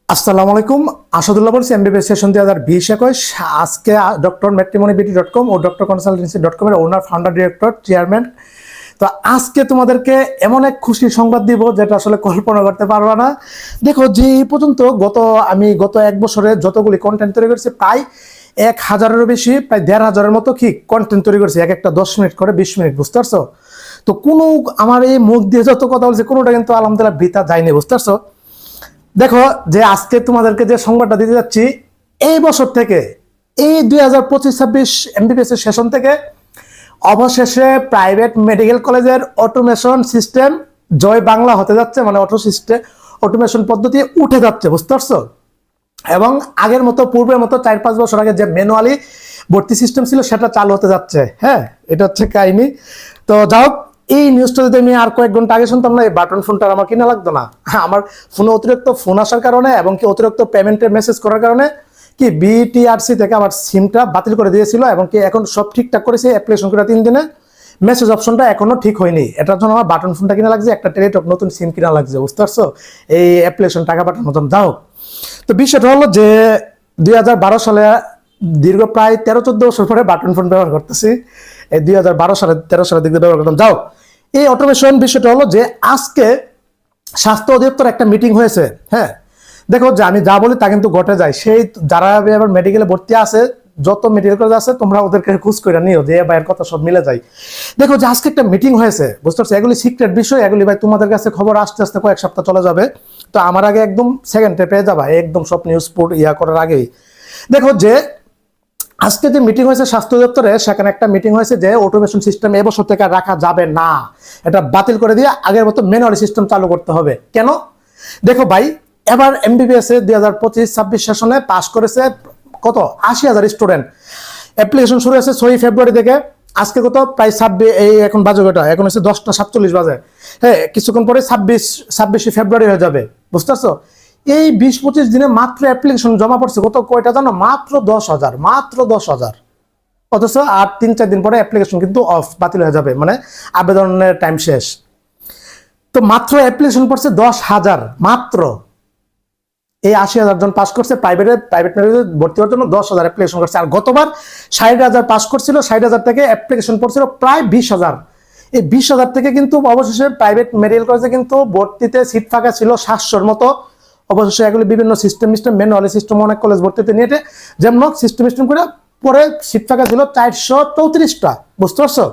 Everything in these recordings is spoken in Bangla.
আসসালামু আলাইকুম। আসাদুল্লাহ বলছি, এমবিবিএস সেশন 2020-21। আজকে drmatrimonybt.com ও drconsultancy.com এর ওনার, ফাউন্ডার, ডিরেক্টর, চেয়ারম্যান। তো আজকে তোমাদেরকে এমন এক খুশির সংবাদ দিব যেটা আসলে কল্পনা করতে পারবা না। দেখো, যে এই পর্যন্ত গত 1 বছরে যতগুলি কন্টেন্ট তৈরি করেছি, প্রায় 1000-এরও বেশি, প্রায় 1500-এর মতো কি কন্টেন্ট তৈরি করেছি, এক একটা 10 মিনিট করে, 20 মিনিট, বুঝতে পারছো? তো কোনো আমার এই মুখ দিয়ে যত কথা বলছে কোনোটা কিন্তু আলহামদুলিল্লাহ বৃথা যায়নি, বুঝতে পারছো? দেখো, যে আজকে তোমাদেরকে যে সংবাদটা দিতে যাচ্ছি, এই বছর থেকে, এই 2025-26 এমবিবিএস এর সেশন থেকে অবশেষে প্রাইভেট মেডিকেল কলেজের অটোমেশন সিস্টেম জয় বাংলা হতে যাচ্ছে। মানে অটোমেশন পদ্ধতি উঠে যাচ্ছে, বুঝতে পারছো? এবং আগের মতো, পূর্বের মতো 4-5 বছর আগে যে ম্যানুয়ালি ভর্তি সিস্টেম ছিল সেটা চালু হতে যাচ্ছে। হ্যাঁ, এটা হচ্ছে কাহিনী। তো যাই হোক, এই নিউজটা যদি আমি আর কয়েক ঘন্টা আগে শুনতাম না, এই বাটন ফোনটা আমার কিনা লাগতো না। আমার ফোনে অতিরিক্ত ফোন আসার কারণে এবং কি অতিরিক্ত পেমেন্টের মেসেজ করার কারণে কি বিটিআরসি থেকে আমার সিমটা বাতিল করে দিয়েছিল, এবং কি এখন সব ঠিকঠাক করেছে। অ্যাপ্লিকেশন করে 3 দিনে মেসেজ অপশনটা এখনো ঠিক হয়নি। এটার জন্য আমার বাটন ফোনটা কিনা লাগছে, একটা টেলিটক নতুন সিম কিনা লাগছে, বুঝতে পারছো? এই অ্যাপ্লিকেশন টাকা পাঠানোর মতন। যাও, তো বিষয়টা হলো যে 2012 সালে দীর্ঘ প্রায় 13-14 বছর পরে বাটন ফোন ব্যবহার করতেছি। এই 2012 সালে 13 সালের দিকে ব্যবহার করতাম। যাও, এই অটোমেশন বিষয়টা হলো যে আজকে স্বাস্থ্য অধিদপ্তর একটা মিটিং হয়েছে। হ্যাঁ, দেখো, যে আমি যা বলি তা কিন্তু ঘটে যায়। সেই যারা এবার মেডিকেলে ভর্তি আছে, যত মেডিকেল কলেজ আছে, তোমরা ওদেরকে খোঁজ করে নিও যে ভাইয়ের কথা সব মিলে যায়। দেখো, যে আজকে একটা মিটিং হয়েছে, বুঝতে পারছো? এগুলি সিক্রেট বিষয়, এগুলি ভাই তোমাদের কাছে খবর আস্তে আস্তে কয়েক সপ্তাহ চলে যাবে। তো আমার আগে একদম সেকেন্ডে পেয়ে যাবা, একদম সব নিউজ করার আগেই। দেখো, যে আজকে যে মিটিং হয়েছে স্বাস্থ্য দপ্তরে, সেখানে একটা মিটিং হয়েছে যে অটোমেশন সিস্টেম এবছর থেকে রাখা যাবে না, এটা বাতিল করে দিয়ে আগের মতো ম্যানুয়ালি সিস্টেম চালু করতে হবে। কেন? দেখো ভাই, এবার এমবিবিএস এ 2025-26 সেশনে পাস করেছে কত 80,000 স্টুডেন্ট। অ্যাপ্লিকেশন শুরু হয়েছে 6 ফেব্রুয়ারি থেকে। আজকে কত, প্রায় 26, এই এখন বাজে কটা, এখন হচ্ছে 10টা 47 বাজে। হ্যাঁ, কিছুক্ষণ পরে 26 ফেব্রুয়ারি হয়ে যাবে, বুঝতে পারছো? এই 20-25 দিনে মাত্র অ্যাপ্লিকেশন জমা পড়ছে কত, কয়টা জানো? মাত্র 10,000, মাত্র 10,000। অথচ আর 3-4 দিন পরে অ্যাপ্লিকেশন কিন্তু বাতিল হয়ে যাবে, মানে আবেদনের টাইম শেষ। তো মাত্র অ্যাপ্লিকেশন পড়ছে 10,000 মাত্র। এই 80,000 জন পাস করছে প্রাইভেট মেডিকেলে ভর্তি হওয়ার জন্য, 10,000 অ্যাপ্লিকেশন করছে। আর গতবার 60,000 পাস করছিল, 60,000 থেকে অ্যাপ্লিকেশন পড়ছিল প্রায় 20,000। এই 20,000 থেকে কিন্তু অবশেষে প্রাইভেট মেডিকেল কলেজে কিন্তু ভর্তিতে সিট ফাঁকা ছিল 700-র মতো। অবশেষে এগুলি বিভিন্ন সিস্টেম ম্যানুয়ালি সিস্টেম অনেক কলেজ ভর্তিতে নিয়ে যেমন সিস্টেম করে পরে সিট ফাঁকা ছিল 434টা, বুঝতে পারছো?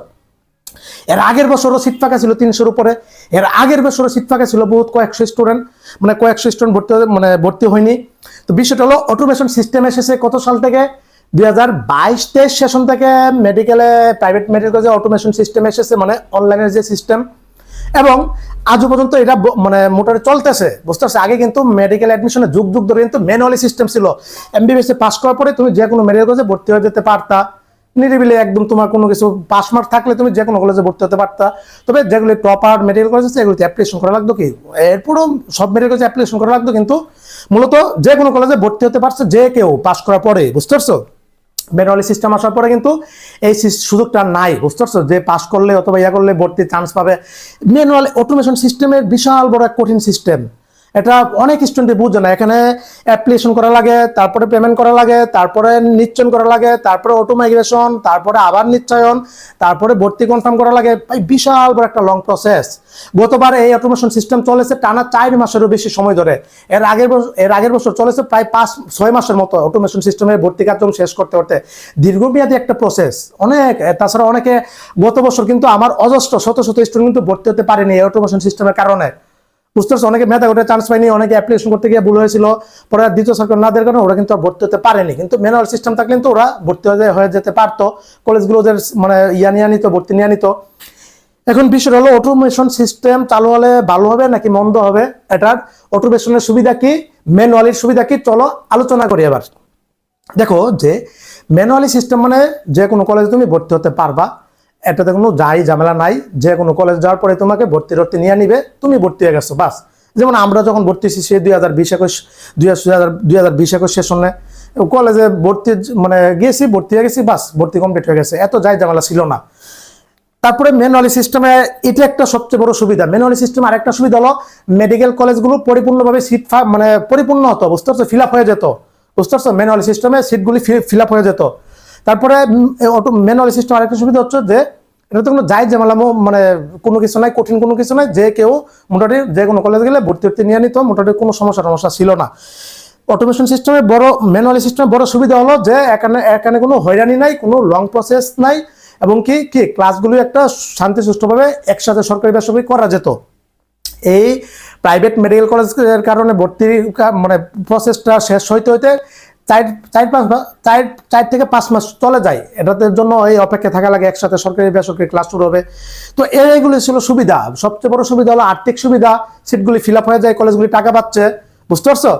এর আগের বছরও সিট ফাঁকা ছিল 300-র উপরে। এর আগের বছরও সিট ফাঁকা ছিল বহুত কয়েকশো স্টুডেন্ট, মানে কয়েকশো স্টুডেন্ট ভর্তি হয়নি। তো বিষয়টা হলো অটোমেশন সিস্টেম এসেছে কত সাল থেকে? 2022-23 সেশন থেকে মেডিকেলে, প্রাইভেট মেডিকেল কলেজে অটোমেশন সিস্টেম এসেছে, মানে অনলাইনের যে সিস্টেম। এবং আজও পর্যন্ত এটা মানে মোটরে চলতেছে, বুঝতে পারছো? আগে কিন্তু মেডিকেল অ্যাডমিশনে যুগ যুগ ধরে কিন্তু ম্যানুয়ালি সিস্টেম ছিল। এমবিবিএস এ পাস করার পরে তুমি যে কোনো মেডিকেল কলেজে ভর্তি হয়ে যেতে পারতা নিরিবিলি, একদম তোমার কোনো কিছু পাস মার্ক থাকলে তুমি যে কোনো কলেজে ভর্তি হতে পারতা। তবে যেগুলি প্রপার মেডিকেল কলেজ আছে এগুলিতে অ্যাপ্লিকেশন করা লাগতো কি, এরপরও সব মেডিকেল কলেজে অ্যাপ্লিকেশন করা লাগতো, কিন্তু মূলত যে কোনো কলেজে ভর্তি হতে পারছে যে কেউ পাস করার পরে, বুঝতে পারছো? ম্যানুয়ালি সিস্টেম আসার পরে কিন্তু এই সুযোগটা নাই, বুঝতে পারছো? যে পাস করলে অথবা করলে ভর্তির চান্স পাবে। ম্যানুয়াল অটোমেশন সিস্টেমের বিশাল বড় এক কঠিন সিস্টেম, এটা অনেক স্টুডেন্ট বুঝে না। এখানে অ্যাপ্লিকেশন করা লাগে, তারপরে পেমেন্ট করা লাগে, তারপরে নিশ্চয়ন করা লাগে, তারপরে অটো মাইগ্রেশন, তারপরে আবার নিশ্চয়ন, তারপরে ভর্তি কনফার্ম করা লাগে। বিশাল বড় একটা লং প্রসেস। গতবার এই অটোমেশন সিস্টেম চলেছে টানা 4 মাসেরও বেশি সময় ধরে। এর আগের বছর চলেছে প্রায় 5-6 মাসের মতো অটোমেশন সিস্টেমের ভর্তি কার্যক্রম শেষ করতে করতে। দীর্ঘমেয়াদী একটা প্রসেস অনেক। তাছাড়া অনেকে গত বছর কিন্তু আমার অজস্র শত শত স্টুডেন্ট কিন্তু ভর্তি হতে পারেনি এই অটোমেশন সিস্টেমের কারণে, বুঝতে পারছো? অনেকে মেধা করে চান্স পায়নি, অনেকে অ্যাপ্লিকেশন করতে গিয়ে ভুল হয়েছিল, পরে দ্বিতীয় সার্কেল না দেওয়ার কারণে ওরা কিন্তু ভর্তি হতে পারেনি। কিন্তু ম্যানুয়াল সিস্টেম থাকলে কিন্তু ওরা ভর্তি হয়ে যেতে পারতো, কলেজগুলো ওদের মানে নিয়ে নিত, ভর্তি নিয়ে নিত। এখন বিষয় হলো অটোমেশন সিস্টেম চালু হলে ভালো হবে নাকি মন্দ হবে, এটার অটোমেশনের সুবিধা কি, ম্যানুয়ালির সুবিধা কি, চলো আলোচনা করি এবার। দেখো, যে ম্যানুয়ালি সিস্টেম মানে যে কোনো কলেজে তুমি ভর্তি হতে পারবা, এটাতে কোনো ঝামেলা নাই। যে কোনো কলেজ যাওয়ার পরে তোমাকে ভর্তি নিয়ে নিবে, তুমি ভর্তি হয়ে গেছো, বাস। যেমন আমরা যখন ভর্তি হয়েছি সেই 2020-21 সেশনে কলেজে ভর্তি মানে গিয়েছি, ভর্তি হয়ে গেছি, বাস, ভর্তি কমপ্লিট হয়ে গেছে। এত ঝামেলা ছিল না। তারপরে ম্যানুয়ালি সিস্টেমে এটা একটা সবচেয়ে বড় সুবিধা। ম্যানুয়ালি সিস্টেম আরেকটা সুবিধা হলো মেডিকেল কলেজগুলো পরিপূর্ণভাবে সিট মানে পরিপূর্ণ হতো, বুঝতে পারছো, ফিল আপ হয়ে যেত, বুঝতে পারছো, ম্যানুয়ালি সিস্টেমে সিটগুলি ফিল আপ হয়ে যেত। তারপরে ম্যানুয়ালি সিস্টেম আরেকটা সুবিধা হচ্ছে যে এটা তো কোনো যাই ঝামেলা মানে কোনো কিছু নাই, কঠিন কোনো কিছু নাই, যে কেউ মোটামুটি যে কোনো কলেজ গেলে ভর্তি নিয়ে নিত, মোটামুটি কোনো সমস্যা ছিল না। অটোমেশন সিস্টেমের বড় ম্যানুয়ালি সিস্টেমের বড় সুবিধা হলো যে এখানে কোনো হয়রানি নাই, কোনো লং প্রসেস নাই, এবং কি ক্লাসগুলি একটা শান্তি সুষ্ঠুভাবে একসাথে সরকারি বেসরকারি করা যেত। এই প্রাইভেট মেডিকেল কলেজের কারণে ভর্তির মানে প্রসেসটা শেষ হইতে হইতে 4 থেকে 5 মাস চলে যায়, এটাতে জন্য এই অপেক্ষা থাকা লাগে একসাথে সরকারি বেসরকারি ক্লাস শুরু হবে। তো এইগুলি ছিল সুবিধা। সবচেয়ে বড় সুবিধা হলো আর্থিক সুবিধা, সিটগুলি ফিল আপ হয়ে যায়, কলেজগুলি টাকা পাচ্ছে, বুঝতে পারছো।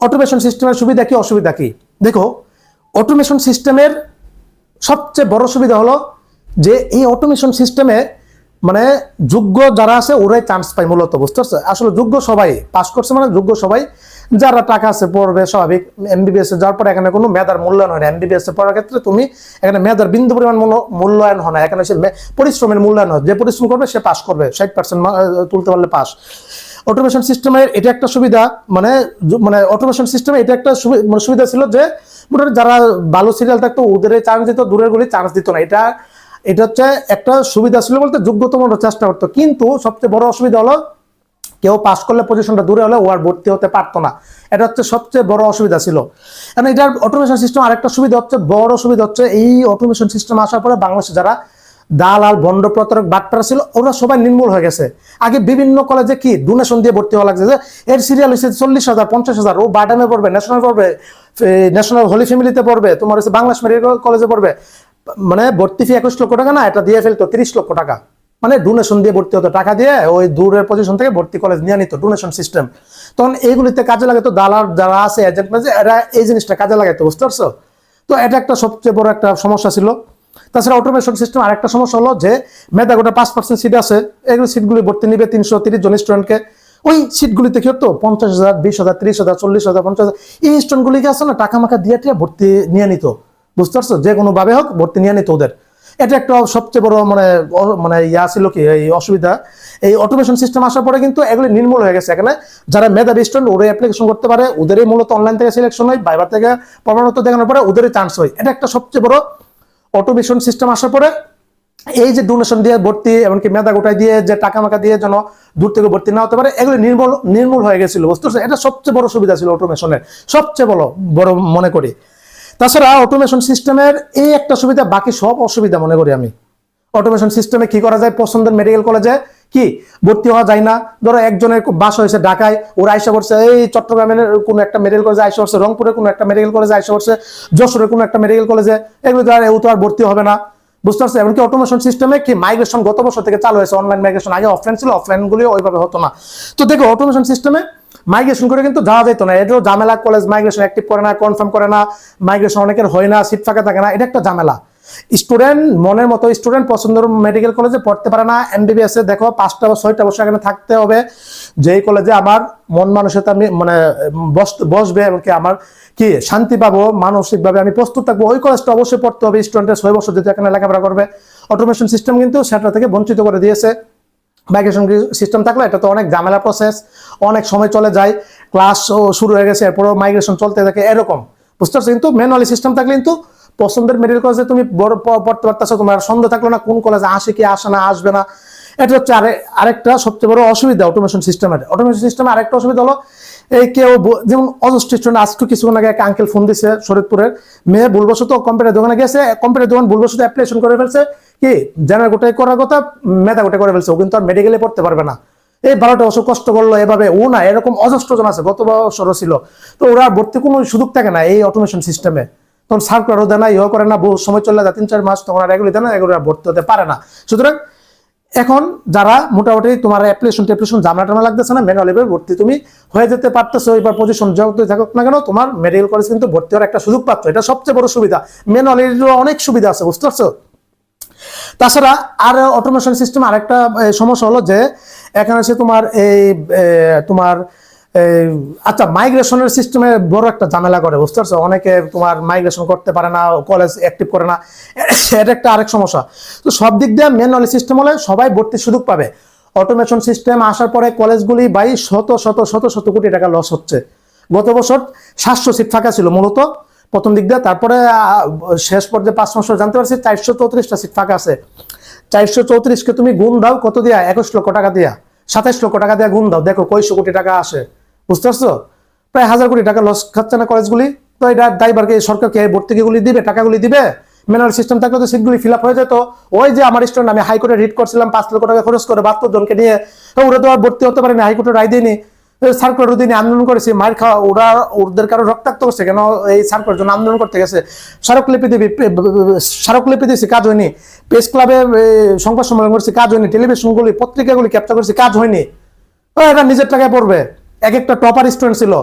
অটোমেশন সিস্টেমের সুবিধা কি অসুবিধা কি? দেখো, অটোমেশন সিস্টেমের সবচেয়ে বড় সুবিধা হলো যে এই অটোমেশন সিস্টেমে মানে যোগ্য যারা আছে ওরাই চান্স পায় মূলত, বুঝতে পারছো। আসলে যোগ্য সবাই পাস করছে, মানে যোগ্য সবাই, যারা টাকা আছে পড়বে স্বাভাবিক। এমবিবিএস এ যাওয়ার পর এখানে কোনো মেধার মূল্যায়ন হয় না। এমবিবিএস এ পড়ার ক্ষেত্রে তুমি এখানে মেধার বিন্দু পরিমাণ মূল্যায়ন হয় না, এখানে সে পরিশ্রমের মূল্যায়ন হয়। যে পরিশ্রম করবে সে পাস করবে, 60% তুলতে পারলে পাস। অটোমেশন সিস্টেমের এটা একটা সুবিধা, মানে অটোমেশন সিস্টেমে এটা একটা সুবিধা ছিল যে মোটামুটি যারা ভালো সিরিয়াল থাকতো ওদের চান্স দিত, দূরের গুলি চান্স দিত না। এটা হচ্ছে একটা সুবিধা ছিল বলতে যোগ্যতম চেষ্টা করতো। কিন্তু সবচেয়ে বড় অসুবিধা হলো কেউ পাস করলে পজিশনটা দূরে হলে ও আর ভর্তি হতে পারতো না, এটা হচ্ছে সবচেয়ে বড় অসুবিধা ছিল। কারণ এটার অটোমেশন সিস্টেম আরেকটা সুবিধা হচ্ছে, বড় সুবিধা হচ্ছে এই অটোমেশন সিস্টেম আসার পরে বাংলাদেশে যারা দালাল ভণ্ড প্রতারক বাটপারা ছিল ওরা সবাই নির্মূল হয়ে গেছে। আগে বিভিন্ন কলেজে কি ডোনেশন দিয়ে ভর্তি হওয়া লাগছে, যে এর সিরিয়াল হচ্ছে 40,000 50,000, ও বাটামে পড়বে, ন্যাশনাল পড়বে, ন্যাশনাল হোলি ফ্যামিলিতে পড়বে, তোমার হচ্ছে বাংলাদেশ মেডিকেল কলেজে পড়বে, মানে ভর্তি ফি 21 লক্ষ টাকা না, এটা দিয়ে ফেলতো 30 লক্ষ টাকা, মানে ডোনেশন দিয়ে ভর্তি হতো, টাকা দিয়ে ওই দূরের পজিশন থেকে ভর্তি কলেজ নিয়ে নিত, ডোনেশন সিস্টেম। তখন এইগুলিতে কাজে লাগাতো দালাল যারা আছে এজেন্ট, এরা এই জিনিসটা কাজে লাগাইতো, বুঝতে পারছো। তো এটা একটা সবচেয়ে বড় একটা সমস্যা ছিল। তাছাড়া অটোমেশন সিস্টেম আরেকটা সমস্যা হলো যে মেধা গোটা 5% সিট আছে, এগুলো সিটগুলি ভর্তি নিবে 330 জন স্টুডেন্টকে। ওই সিটগুলিতে কি হতো 50,000 20,000 30,000 40,000 50,000 এই স্টুডেন্টগুলিকে আছে না টাকা মাকা দিয়ে ভর্তি নিয়ে নিত, বুঝতে পারছো, যে কোনো ভাবে হোক ভর্তি নিয়ে নিত ওদের। এটা একটা সবচেয়ে বড় মানে ছিল কি এই অসুবিধা। এই অটোমেশন সিস্টেম আসার পরে কিন্তু এগুলি নির্মূল হয়ে গেছে। এখানে যারা মেধাবী স্টুডেন্ট ওরাই অ্যাপ্লিকেশন করতে পারে, ওদেরই মূলত অনলাইন থেকে সিলেকশন হয়, ভাইবার থেকে প্রমাণপত্র দেখানোর পরে ওদেরই চান্স হয়। এটা একটা সবচেয়ে বড় অটোমেশন সিস্টেম আসার পরে এই যে ডোনেশন দিয়ে ভর্তি এমনকি মেধা গোটায় দিয়ে যে টাকা মাকা দিয়ে যেন দূর থেকে ভর্তি না হতে পারে, এগুলো নির্মূল হয়ে গেছিল, বুঝতে পারছো। এটা সবচেয়ে বড় সুবিধা ছিল অটোমেশনের, সবচেয়ে বড় মনে করি। তাছাড়া অটোমেশন সিস্টেমের এই একটা সুবিধা, বাকি সব অসুবিধা মনে করি আমি। অটোমেশন সিস্টেমে কি করা যায়, পছন্দের মেডিকেল কলেজে কি ভর্তি হওয়া যায় না। ধরো একজনের বাসা হয়েছে ঢাকায়, ওর আইসা পড়ছে এই চট্টগ্রামের কোনো একটা মেডিকেল কলেজে আইসা পড়ছে, রংপুরের কোনো একটা মেডিকেল কলেজে আইসা পড়ছে, যশোরের কোনো একটা মেডিকেল কলেজে, এগুলো তো আর ভর্তি হবে না, বুঝতে পারছো। এমনকি অটোমেশন সিস্টেমে কি মাইগ্রেশন গত বছর থেকে চালু হয়েছে, অনলাইন মাইগ্রেশন, আগে অফলাইন ছিল, অফলাইন গুলি ওইভাবে হতো না। তো দেখো অটোমেশন সিস্টেমে মাইগ্রেশন করে কিন্তু যাওয়া যেত না, এটাও ঝামেলা। কলেজ মাইগ্রেশন অ্যাক্টিভ করে না, কনফার্ম করে না, মাইগ্রেশন অনেকের হয় না, সিট ফাঁকা থাকে না, এটা একটা ঝামেলা। স্টুডেন্ট মনের মতো স্টুডেন্ট পছন্দের মেডিকেল কলেজে পড়তে পারে না। এমবিবিএস এ দেখো 5টা বা 6টা বছর এখানে থাকতে হবে, যেই কলেজে আমার মন মানসিকতা আমি মানে বসবে, এমনকি আমার কি শান্তি পাবো, মানসিকভাবে আমি প্রস্তুত থাকবো, ওই কলেজটা অবশ্যই পড়তে হবে। স্টুডেন্টের 6 বছর যদি এখানে লেখাপড়া করবে, অটোমেশন সিস্টেম কিন্তু সেটা থেকে বঞ্চিত করে দিয়েছে। মাইগ্রেশন সিস্টেম থাকলে এটা তো অনেক ঝামেলা প্রসেস, অনেক সময় চলে যায়, ক্লাস শুরু হয়ে গেছে এরপরও মাইগ্রেশন চলতে থাকে, এরকম, বুঝতে পারছো। কিন্তু ম্যানুয়ালি সিস্টেম থাকলে কিন্তু পছন্দের মেডিকেল কলেজে তুমি পড়তে পারতেছো, তোমার সন্দেহ থাকলো না কোন কলেজে আসে কি আসে না আসবে না। এটা হচ্ছে আরেকটা সবচেয়ে বড় অসুবিধা অটোমেশন সিস্টেমের। অটোমেশন সিস্টেমে আরেকটা অসুবিধা হলো এই কেউ যেমন অজস্র স্টুডেন্ট, আজকে কিছুক্ষণ আগে একটা আঙ্কেল ফোন দিছে শরীরপুরের, মেয়ে ভুলবশত কম্পিউটার দোকানে গেছে, কম্পিউটার দোকান ভুলবশত অ্যাপ্লিকেশন করে ফেলছে, কি জেনারেল গোটাই করার কথা মেধা গোটাই করে ফেলছে, ও কিন্তু আর মেডিকেলে পড়তে পারবে না। এই 12টা বছর কষ্ট করলো এভাবে, ও না এরকম অজস্র জন আছে, গত বছরও ছিল। তো ওরা ভর্তি কোনো সুযোগ থাকে না এই অটোমেশন সিস্টেমে, তখন সার্কুলারও দেয় না, ইয়ে করে না, বহু সময় চলে যায় 3-4 মাস, তখন আর এগুলি দেয় না, এগুলো ভর্তি হতে পারে না। সুতরাং এখন যারা মোটামুটি তোমার অ্যাপ্লিকেশন জামলা লাগতেছে না, ম্যানুয়ালি ভর্তি তুমি হয়ে যেতে পারতেছো, এবার পজিশন যতই থাকুক না কেন তোমার মেডিকেল কলেজ কিন্তু ভর্তি হওয়ার একটা সুযোগ পাচ্ছ, এটা সবচেয়ে বড় সুবিধা। ম্যানুয়ালির অনেক সুবিধা আছে, বুঝতে পারছো। তাছাড়া আর অটোমেশন সিস্টেম আরেকটা সমস্যা হলো যে এখানে এসে তোমার এই তোমার আচ্ছা, মাইগ্রেশনের সিস্টেমে বড় একটা ঝামেলা করে, বুঝতে পারছো? অনেকে তোমার মাইগ্রেশন করতে পারে না, কলেজ অ্যাক্টিভ করে না, এটা একটা আরেক সমস্যা। তো সব দিক দিয়ে ম্যানুয়ালি সিস্টেম হলে সবাই ভর্তির সুযোগ পাবে। অটোমেশন সিস্টেম আসার পরে কলেজগুলি বাই শত শত শত শত কোটি টাকা লস হচ্ছে। গত বছর 700 সিট ফাঁকা ছিল মূলত প্রথম দিক দিয়ে, তারপরে শেষ পর্যায়ে 5 মাস জানতে পারছি 434টা সিট ফাঁকা আছে। 434কে তুমি গুণ দাও কত দিয়া, 21 লক্ষ টাকা দিয়া, 27 লক্ষ টাকা দিয়া গুণ দাও, দেখো কয়শো কোটি টাকা আসে, বুঝতে পারছো? প্রায় 1000 কোটি টাকা লস খাচ্ছে না কলেজগুলি। তো এটা ড্রাইভারকে সরকারকে ভর্তিগুলি দিবে, টাকাগুলি দিবে। ম্যানুয়াল সিস্টেম থাকলে তো সিটগুলি ফিল আপ হয়ে যেত। ওই যে আমার স্টুডেন্ট, আমি হাইকোর্টে রিট করছিলাম 5 লক্ষ টাকা খরচ করে 72 জনকে নিয়ে, ওরা তো আর ভর্তি হতে পারেনি, হাইকোর্টে রায় দিইনি, সার্কুলার দিনে আন্দোলন করেছি, মার খাওয়া, ওরা ওদের কারো রক্তাক্ত করছে কেন? এই সার্কুলার জন্য আন্দোলন করতে গেছে, স্মারকলিপি দিবি, স্মারকলিপি দিয়েছি, কাজ হয়নি। প্রেস ক্লাবে সংবাদ সম্মেলন করছি, কাজ হয়নি। টেলিভিশনগুলি, পত্রিকাগুলি ক্যাপচার করছি, কাজ হয়নি। এটা নিজের টাকায় পড়বে। এক একটা টপার স্টুডেন্ট ছিল,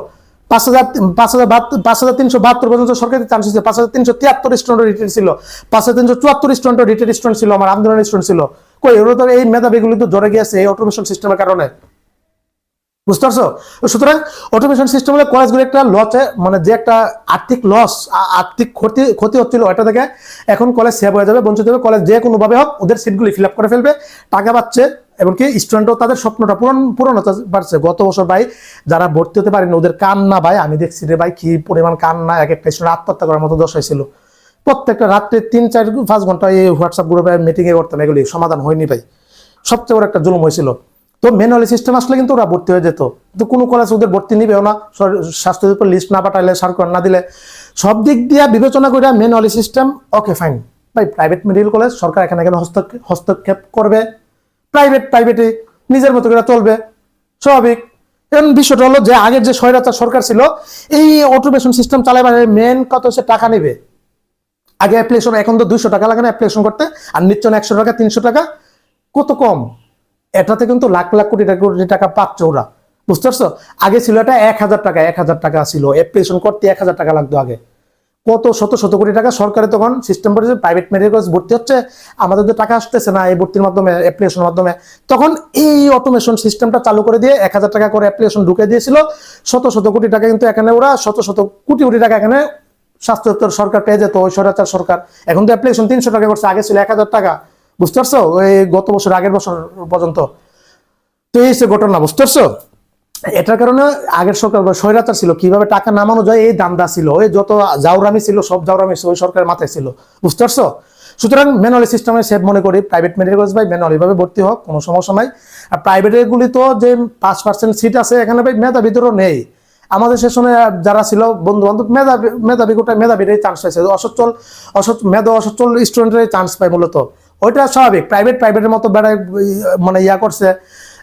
5372 পর্যন্ত সরকারি চান্স ছিল, 5373 স্টুডেন্ট রিটেন ছিল, 5374 স্টুডেন্ট রিটেন স্টুডেন্ট ছিল, আমার আন্দোলনের স্টুডেন্ট ছিল। কই, ওরা তো এই মেধাবীগুলি তো জড়ে গিয়েছে এই অটোমেশন সিস্টেমের কারণে, বুঝতে পারছো? সুতরাং অটোমেশন সিস্টেম হলে কলেজগুলো একটা লসে, মানে যে একটা আর্থিক লস, আর্থিক ক্ষতি হচ্ছিল, ওটা থেকে এখন কলেজ সেভ হয়ে যাবে, বঞ্চিত হবে। কলেজ যে কোনোভাবে হোক ওদের সিটগুলি ফিল আপ করে ফেলবে, টাকা পাচ্ছে, এমনকি স্টুডেন্টও তাদের স্বপ্নটা পূরণ হতে পারছে। গত বছর ভাই যারা ভর্তি হতে পারেনি ওদের কান্না ভাই আমি দেখছি রে ভাই, কি পরিমাণ কান্না, এক একটা স্টুডেন্ট আত্মহত্যা করার মতো দশা ছিল। প্রত্যেকটা রাত্রে 3-4-5 ঘন্টা এই হোয়াটসঅ্যাপ গ্রুপে মিটিং এ করতাম, এগুলি সমাধান হয়নি ভাই। সবচেয়ে বড় একটা জুলুম হয়েছিল। তো ম্যানুয়ালি সিস্টেম আসলে কিন্তু ওরা ভর্তি হয়ে যেত। তো কোনো কলেজ ওদের ভর্তি নিবেও না, স্বাস্থ্য উপর লিস্ট না পাঠাইলে, সার্কুলার না দিলে। সব দিক দিয়ে বিবেচনা করে ম্যানুয়ালি সিস্টেম ওকে ফাইন ভাই। প্রাইভেট মেডিকেল কলেজ সরকার এখানে হস্তক্ষেপ করবে, প্রাইভেটে নিজের মতো করে চলবে, স্বাভাবিক। এখন বিষয়টা হলো যে আগের যে স্বৈরাচার সরকার ছিল, এই অটোমেশন সিস্টেম চালাবার মেন কত হচ্ছে টাকা নেবে। আগে অ্যাপ্লিকেশন, এখন তো 200 টাকা লাগে না অ্যাপ্লিকেশন করতে, আর নিচ্ছে 100 টাকা 300 টাকা, কত কম। এটাতে কিন্তু লাখ লাখ কোটি টাকা পাচ্ছে ওরা, বুঝতে পারছো? আগে ছিল এটা 1000 টাকা ছিল অ্যাপ্লিকেশন করতে, 1000 টাকা লাগতো আগে। কত শত শত কোটি টাকা সরকারে তখন সিস্টেম করেছে, প্রাইভেট মেডিকেল কলেজ ভর্তি হচ্ছে, আমাদের তো টাকা আসতেছে না এই ভর্তির মাধ্যমে, অ্যাপ্লিকেশনের মাধ্যমে। তখন এই অটোমেশন সিস্টেমটা চালু করে দিয়ে 1000 টাকা করে অ্যাপ্লিকেশন ঢুকে দিয়েছিল, শত শত কোটি টাকা কিন্তু এখানে ওরা, শত শত কোটি কোটি টাকা এখানে স্বাস্থ্য দপ্তর সরকার পেয়ে যেত, ওই স্বৈরাচার সরকার। এখন তো অ্যাপ্লিকেশন 300 টাকা করছে, আগে ছিল 1000 টাকা, বুঝতে পারছো? ওই গত বছর, আগের বছর পর্যন্ত। তো এই সে ঘটনা, বুঝতে পারছো? এটার কারণে আগের সরকার স্বৈরাচার ছিল, কিভাবে টাকা নামানো যায় এই দান্দা ছিল, ওই যত জাউরামি ছিল সব জাউরামি ওই সরকারের মাথায় ছিল, বুঝতে পারছো? সুতরাং ম্যানুয়ালি সিস্টেমে সেভ মনে করি প্রাইভেট মেডিকেল কলেজ ভাই ম্যানুয়ালি ভাবে ভর্তি হোক, কোনো সমস্যা নাই। আর প্রাইভেটের গুলি তো যে 5% সিট আছে এখানে ভাই মেধাবীদেরও নেই। আমাদের সে সময় যারা ছিল বন্ধু বান্ধব মেধাবী গোটা মেধাবীরাই চান্স পাইছে, অসচ্ছল অসচ্ছল স্টুডেন্টের চান্স পায় মূলত। ওইটা স্বাভাবিক, প্রাইভেটের মতো বেড়ায় মানে ইয়া করছে।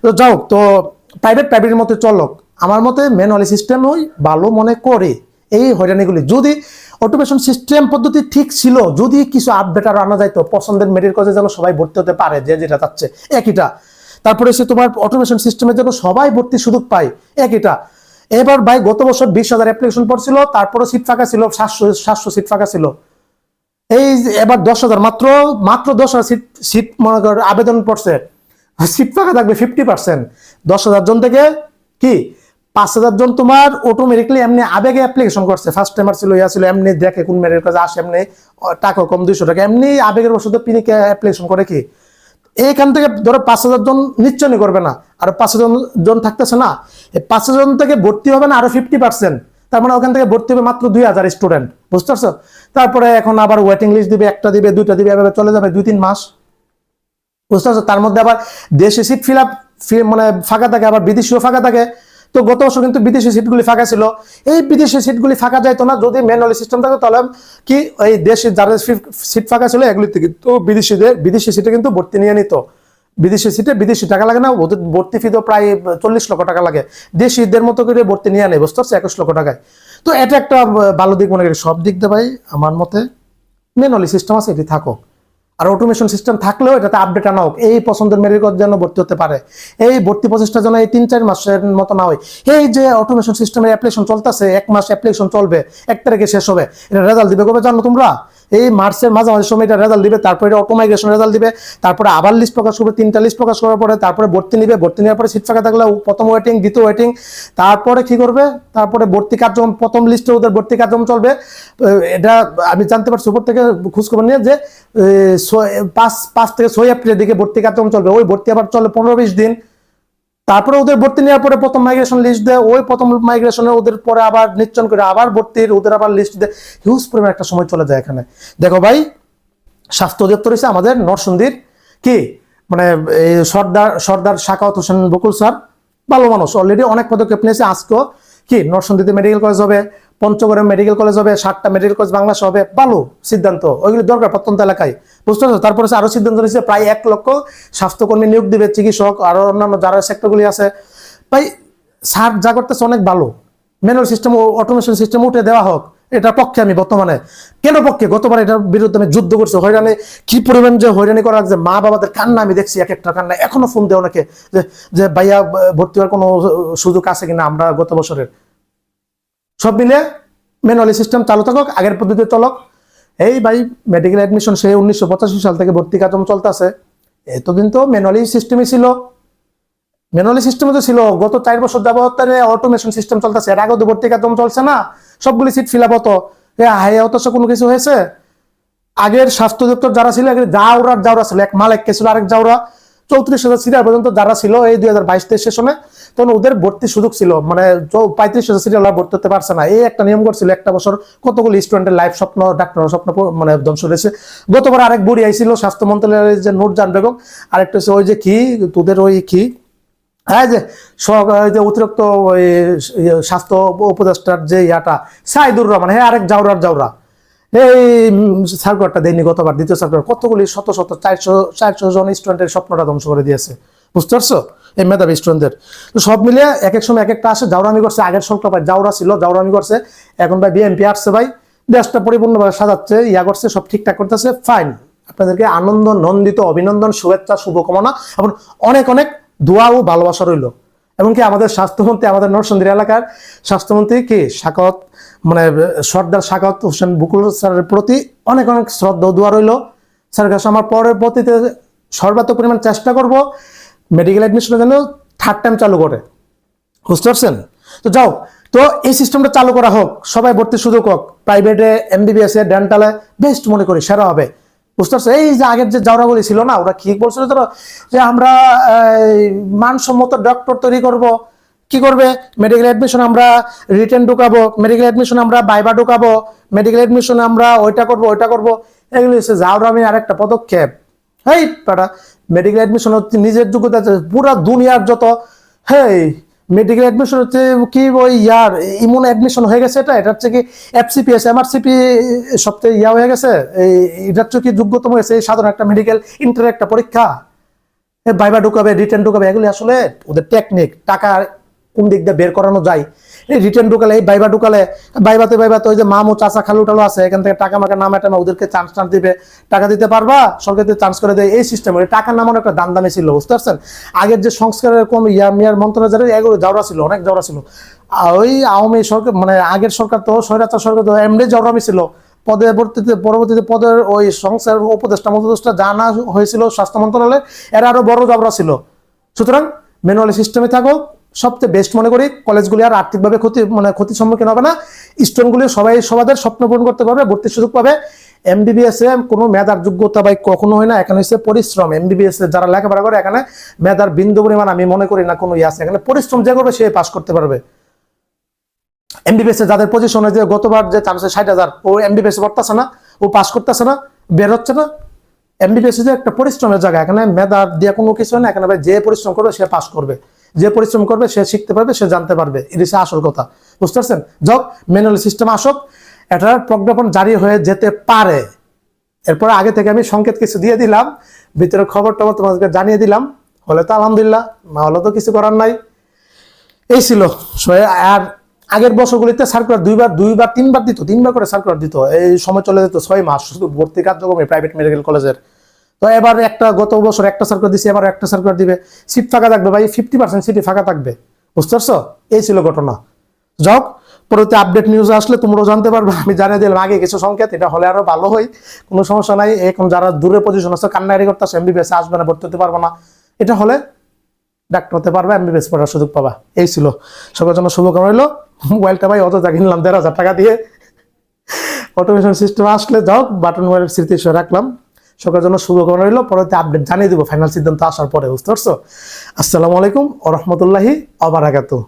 তো যাও, তো প্রাইভেটের মতো চলক, আমার মতে ম্যানুয়ালি সিস্টেম ওই ভালো মনে করে। এই হয়রানিগুলি যদি অটোমেশন সিস্টেম পদ্ধতি ঠিক ছিল, যদি কিছু আপডেট আর আনা যাইতো, পছন্দের মেডিকেল কলেজে যেন সবাই ভর্তি হতে পারে, যে যেটা চাচ্ছে একইটা। তারপরে সে তোমার অটোমেশন সিস্টেমের জন্য সবাই ভর্তির সুযোগ পায়, একইটা। এবার ভাই গত বছর 20,000 অ্যাপ্লিকেশন পড়ছিল, তারপরে সিট ফাঁকা ছিল 700 সিট ফাঁকা ছিল। এই এবার 10,000, মাত্র 10,000 সিট মনে কর আবেদন পড়ছে, সিট ফাঁকা থাকবে 50%। 10,000 জন থেকে কি 5,000 জন তোমার অটোমেটিকলি এমনি আবেগে অ্যাপ্লিকেশন করছে, ফার্স্ট টাইমার ছিল, ইয়া ছিল, এমনি দেখে কোন মেয়ের কাছে আসে, এমনি টাকা কম 200 টাকা, এমনি আবেগের ওষুধ পিনিকে অ্যাপ্লিকেশন করে। কি এইখান থেকে ধরো 5,000 জন নিশ্চয়ই করবে না, আর 5,000 জন থাকতেছে না, এই 5,000 জন থেকে ভর্তি হবে না আরো 50%। তার মানে ওখান থেকে ভর্তি হবে মাত্র 2,000 স্টুডেন্ট, বুঝতে পারছো? তারপরে এখন আবার ওয়েটিং লিস্ট দিবে, একটা দিবে, দুইটা দিবে, এভাবে চলে যাবে 2-3 মাস, বুঝতে পারছো? তার মধ্যে আবার দেশি সিট মানে ফাঁকা থাকে, আবার বিদেশিও ফাঁকা থাকে। তো গত বছর কিন্তু বিদেশি সিটগুলি ফাঁকা ছিল। এই বিদেশি সিটগুলি ফাঁকা যাইতো না যদি ম্যানুয়ালি সিস্টেম থাকে, তাহলে কি ওই দেশি যারা সিট ফাঁকা ছিল এগুলি থেকে তো বিদেশি সিটে কিন্তু ভর্তি নিয়ে নিত। বিদেশি সিটে বিদেশি টাকা লাগে না, ওদের ভর্তি ফি তো প্রায় 40 লক্ষ টাকা লাগে, দেশিদের মতো করে ভর্তি নিয়ে নেয়, বুঝতে পারছো? 21 লক্ষ টাকায়। তো এটা একটা ভালো দিক মনে করি। সব দিক দিয়ে ভাই আমার মতে ম্যানুয়ালি সিস্টেম আছে, এটি থাকো। আর অটোমেশন সিস্টেম থাকলেও এটাতে আপডেট আনা হোক, এই পছন্দের মেডিকেল যেন ভর্তি হতে পারে, এই ভর্তি প্রচেষ্টা যেন এই 3-4 মাসের মতো না হয়। এই যে অটোমেশন সিস্টেমের অ্যাপ্লিকেশন চলতেছে, 1 মাস অ্যাপ্লিকেশন চলবে, 1 তারিখে শেষ হবে, এটা রেজাল্ট দিবে কবে জানো তোমরা? এই মার্চের মাঝামাঝি সময় এটা রেজাল্ট দিবে, তারপরে এটা অটো মাইগ্রেশন রেজাল্ট দিবে, তারপরে আবার লিস্ট প্রকাশ করবে, 3টা লিস্ট প্রকাশ করার পরে তারপরে ভর্তি নিবে, ভর্তি নেওয়ার পরে সিট ফাঁকা থাকলে প্রথম ওয়েটিং, দ্বিতীয় ওয়েটিং, তারপরে কি করবে, তারপরে ভর্তি কার্যক্রম, প্রথম লিস্টে ওদের ভর্তি কার্যক্রম চলবে। এটা আমি জানতে পারছি উপর থেকে খোঁজখবর নিয়ে যে 5 থেকে 6 এপ্রিলের দিকে ভর্তি কার্যক্রম চলবে। ওই ভর্তি আবার চলে 15-20 দিন, তারপরে ওদের ভর্তি নেওয়ার পরে প্রথম মাইগ্রেশন লিস্ট দেয়, ওই প্রথম মাইগ্রেশনে ওদের পরে আবার নিশ্চয়ন করে আবার ভর্তির ওদের আবার লিস্ট দেয়, হিউজ পরিমাণ একটা সময় চলে যায় এখানে। দেখো ভাই, স্বাস্থ্য অধিদপ্তর হচ্ছে আমাদের নরসিংদীর কি মানে সর্দার সাখাওয়াত হোসেন বকুল স্যার ভালো মানুষ, অলরেডি অনেক পদক্ষেপ নিয়েছে। আজকেও কি নরসিংদীতে মেডিকেল কলেজ হবে, পঞ্চগড়ে মেডিকেল কলেজ হবে, 7টা মেডিকেল কলেজ বাংলাদেশ হবে, ভালো সিদ্ধান্ত, ওইগুলি দরকার প্রত্যন্ত এলাকায়, বুঝতে পারছো। তারপরে আরো সিদ্ধান্ত নিয়েছে প্রায় 1 লক্ষ স্বাস্থ্যকর্মী নিয়োগ দিবে, চিকিৎসক আরো অন্যান্য যারা সেক্টরগুলি আছে। ভাই স্যার যা করতেছে অনেক ভালো, ম্যানুয়াল সিস্টেম, অটোমেশন সিস্টেম উঠে দেওয়া হোক, এটার পক্ষে আমি বর্তমানে। কেন পক্ষে? গতবার এটার বিরুদ্ধে আমি যুদ্ধ করছি, হয়রানি কি পরিমাণ যে হয়রানি করা লাগছে, মা বাবাদের কান্না আমি দেখছি, এক একটা কান্না, এখনো ফোন দেয় অনেকে যে ভাইয়া ভর্তি হওয়ার কোনো সুযোগ আছে কিনা। আমরা গত বছরের সব মিলে ম্যানুয়ালি সিস্টেম চালু থাকুক, আগের পদ্ধতিতে চলক। এই ভাই মেডিকেল অ্যাডমিশন সে 1985 সাল থেকে ভর্তি কার্যক্রম চলতেছে, এতদিন তো ম্যানুয়ালি সিস্টেমই ছিল, ম্যানুয়ালি সিস্টেমে তো ছিল। গত 4 বছর যাবত অটোমেশন সিস্টেম চলতেছে, এর আগেও তো ভর্তি কার্যক্রম চলছে না, সবগুলি সিট ফিল আপ হতো, অথচ কোনো কিছু হয়েছে? আগের স্বাস্থ্য দপ্তর যারা ছিল, জাউরা ছিল, এক মালিক কে ছিল, আরেক জাউরা, 34,000 সিরিয়াল পর্যন্ত যারা ছিল এই 2022-23 সেশনে, তখন ওদের ভর্তি সুযোগ ছিল, মানে 35,000 সিরিয়াল ভর্তি হতে পারছে না। এই একটা নিয়ম করছিল, একটা বছর কতগুলো স্টুডেন্টের লাইফ স্বপ্ন, ডাক্তারের স্বপ্ন মানে ধ্বংস হয়েছে। গতবার আরেক বুড়ি আইছিল স্বাস্থ্য মন্ত্রণালয়ের, যে নূরজাহান বেগম, আরেকটা হচ্ছে ওই যে কি তোদের ওই কি হ্যাঁ যে অতিরিক্ত ওই স্বাস্থ্য উপদেষ্টার যে ইয়াটা সাইদুর রহমান, হ্যাঁ আরেক জাউরা এই সার্কুলারটা দেয়নি গতবার, দ্বিতীয় সার্কুলার, কতগুলি শত 400 জন স্টুডেন্টের স্বপ্নটা ধ্বংস করে দিয়েছে, বুঝতে পারছো, এই মেধাবী স্টুডেন্টদের। তো সব মিলিয়ে এক এক সময় এক একটা আসে, জাউরামি করছে। আগের সরকার ভাই জাউরা ছিল, জাউরামি করছে, এখন ভাই বিএনপি আসছে, ভাই দেশটা পরিপূর্ণভাবে সাজাচ্ছে, ইয়া করছে, সব ঠিকঠাক করতেছে, ফাইন। আপনাদেরকে আনন্দ, নন্দিত, অভিনন্দন, শুভেচ্ছা, শুভকামনা এবং অনেক অনেক দোয়া ও ভালোবাসা রইল। এমনকি আমাদের স্বাস্থ্যমন্ত্রী, আমাদের নরসিংদী এলাকার স্বাস্থ্যমন্ত্রী কি সাখাওয়াত মানে সর্দার সাখাওয়াত হোসেন বকুল স্যারের প্রতি অনেক অনেক শ্রদ্ধা দোয়া রইল। স্যারের কাছে আমার পরবর্তীতে সর্বাত্মক পরিমাণ চেষ্টা করব মেডিকেল অ্যাডমিশনের জন্য 3rd টাইম চালু করে, বুঝতে পারছেন। তো যাও, তো এই সিস্টেমটা চালু করা হোক, সবাই ভর্তির সুযোগ হোক, প্রাইভেটে, MBBS এ, ডেন্টালে বেস্ট মনে করি সেরা হবে, বুঝতে পারছো। এই যে আগের যে জাউরাগুলি ছিল না, ওরা কি বলছিল ধরো যে আমরা মানসম্মত ডক্টর তৈরি করব, কি করবে মেডিকেল অ্যাডমিশন আমরা রিটেন ঢুকাবো, মেডিকেল অ্যাডমিশন আমরা বাইবা ঢুকাবো, মেডিকেল অ্যাডমিশন আমরা ওইটা করব, এগুলি হচ্ছে জাউরামি আরেকটা পদক্ষেপ। হেই পাটা, মেডিকেল অ্যাডমিশন হচ্ছে নিজের যোগ্যতা, পুরা দুনিয়ার যত হেই মেডিকেল অ্যাডমিশন হচ্ছে কি ওই ইয়ার ইমুন অ্যাডমিশন হয়ে গেছে, এটা হচ্ছে কি FCPS MRCP সবচেয়ে ইয়া হয়ে গেছে, এটা হচ্ছে কি যোগ্যতম হয়েছে এই সাধারণ একটা মেডিকেল ইন্টার একটা পরীক্ষা, বাইবা ঢুকাবে, রিটেন ঢুকাবে, এগুলি আসলে ওদের টেকনিক, টাকা কোন দিক দিয়ে বের করানো যায়। এই রিটেন ঢুকালে, এই বাইবা ঢুকালে, বাইবাতে ওই যে মামু চাচা খালু টালু আছে, এখান থেকে টাকা মাকা নামা টামা ওদেরকে চান্স দিবে, টাকা দিতে পারবা, সরকার চান্স করে দেয়, এই সিস্টেম। টাকা নামানো একটা দাম দামে ছিল, বুঝতে পারছেন। আগের যে সংস্কারের কম মিয়ার মন্ত্রণালয় এগুলো জাউরা ছিল, অনেক জাউরা ছিল। ওই আওয়ামী সরকার মানে আগের সরকার তো স্বৈরাচার সরকার তো এমনি জাউরামি ছিল। পরবর্তীতে পদের ওই সংস্কার উপদেষ্টা জানা হয়েছিল স্বাস্থ্য মন্ত্রণালয়, এরা আরো বড় জাউরা ছিল। সুতরাং ম্যানুয়ালি সিস্টেমে থাকো, সবচেয়ে বেস্ট মনে করি। কলেজগুলি আর আর্থিকভাবে ক্ষতির সম্মুখীন হবে না, স্টুডেন্টগুলি সবাদের স্বপ্ন পূরণ করতে পারবে, ভর্তির সুযোগ পাবে। MBBS এ কোনো মেধার যোগ্যতা ভাই কখনো হয় না, এখানে হচ্ছে পরিশ্রম। MBBS এ যারা লেখাপড়া করে এখানে মেধার বিন্দু পরিমাণ আমি মনে করি না কোনো আছে, এখানে পরিশ্রম যে করবে সে পাস করতে পারবে। MBBS এ যাদের পজিশন হয়েছে গতবার যে 60,000, ও MBBS পড়তেছে না, ও পাস করতেছে না, বের হচ্ছে না। MBBS যে একটা পরিশ্রমের জায়গা, এখানে মেধা দিয়ে কোনো কিছু হয় না, এখানে ভাই যে পরিশ্রম করবে সে পাস করবে, যে পরিশ্রম করবে সে শিখতে পারবে, সে জানতে পারবে, এটা হচ্ছে আসল কথা, বুঝতে পারছেন। যাক, ম্যানুয়াল সিস্টেম আসুক, এটার প্রজ্ঞাপন জারি হয়ে যেতে পারে। এরপরে আগে থেকে আমি সংকেত কিছু দিয়ে দিলাম, ভিতরে খবর টবর তোমাদেরকে জানিয়ে দিলাম, হলে তো আলহামদুলিল্লাহ, না হলে তো কিছু করার নাই। এই ছিল। আর আগের বছরগুলিতে সার্কুলার দুইবার তিনবার দিত, 3বার করে সার্কুলার দিত, এই সময় চলে যেত 6 মাস শুধু ভর্তি কার্যক্রমে প্রাইভেট মেডিকেল কলেজের। তো এবার গত বছর একটা সার্কুলার দিচ্ছে, এবার একটা সার্কুলার দিবে, সিট ফাঁকা থাকবে ভাই, 50% সিটি ফাঁকা থাকবে, বুঝতে পারছো। এই ছিল ঘটনা। যাক, পরবর্তী আপডেট নিউজ আসলে তোমরাও জানতে পারবে। আমি জানিয়ে দিলাম আগে কিছু সংকেত, এটা হলে আরো ভালো হয়, কোনো সমস্যা নাই। এখন যারা দূরে পজিশন আছে কান্নাকারি করতেছে এমবিবিএস আসবে না, ভর্তি হতে পারবো না, এটা হলে ডাক্তার হতে পারবে, এমবিবিএস পড়ার সুযোগ পাবা। এই ছিল, সবার জন্য শুভকামনা রইলো। মোবাইলটা ভাই অযথা কিনলাম ১,৫০০ টাকা দিয়ে, অটোমেশন সিস্টেম আসলে যাও, বাটন মোবাইলের স্মৃতি হিসেবে রাখলাম। সবার জন্য শুভকামনা রইলো, পরবর্তী আপডেট জানিয়ে দিব ফাইনাল সিদ্ধান্ত আসার পরে, বুঝতে পারছো? আসসালামু আলাইকুম ওয়া রাহমাতুল্লাহি ওয়া বারাকাতুহু।